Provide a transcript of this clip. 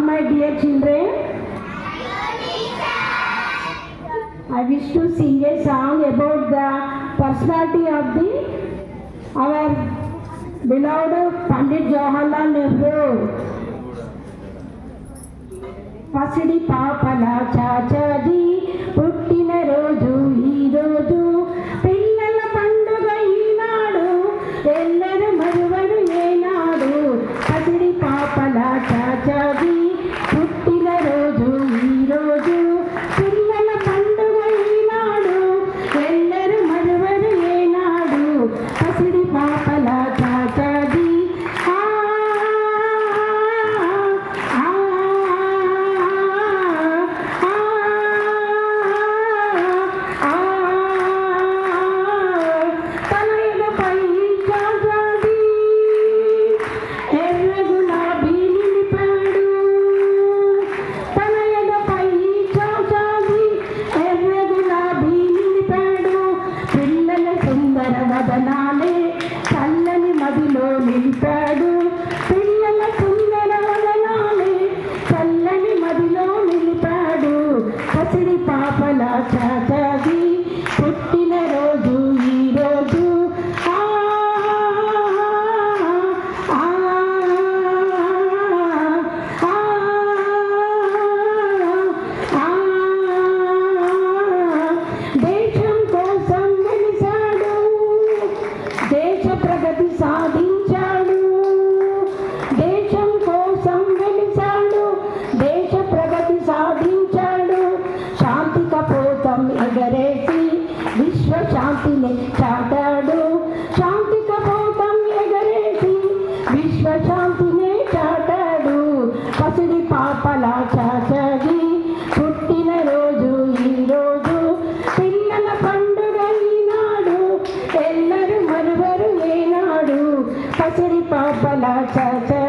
my dear children. I wish to sing a song about the personality of our beloved Pandit Jawaharlal Nehru. పసిడి పాపల చాచాజీ పుట్టిన రోజు ఈరోజు, పిల్లల పండుగ ఈనాడు, ఎల్లరు మరువరు ఏనాడు. పసిడి పాపల చాచాజీ పుట్టిన రోజు ఈరోజు, పిల్లల పండుగ ఈనాడు, ఎల్లరు మరువరు ఏనాడు. పసిడి పాపల చాచాజీ వదనాలే చల్లని మదిలో నిలిపాడు. పిల్లల సుందర వదనాలే చల్లని మదిలో నిలిపాడు. పసిడి పాపల చాచాజీ పుట్టిన రోజు ఈరోజు. దేశం కోసం వెలిసాడు, దేశ ప్రగతి సాధించాడు. దేశం కోసం వెలిసాడు, దేశ ప్రగతి సాధించాడు. శాంతి కపోతం ఎగరేసి విశ్వశాంతిని చాటాడు. శాంతి కపోతం ఎగరేసి విశ్వశాంతిని చాటాడు. పసిడి పాపల చాచాజీ పుట్టిన రోజు ఈరోజు, పిల్లల పండుగ ఈనాడు, ఎల్లరు మరువరు ఏనాడు. పసిడి పాపల చాచా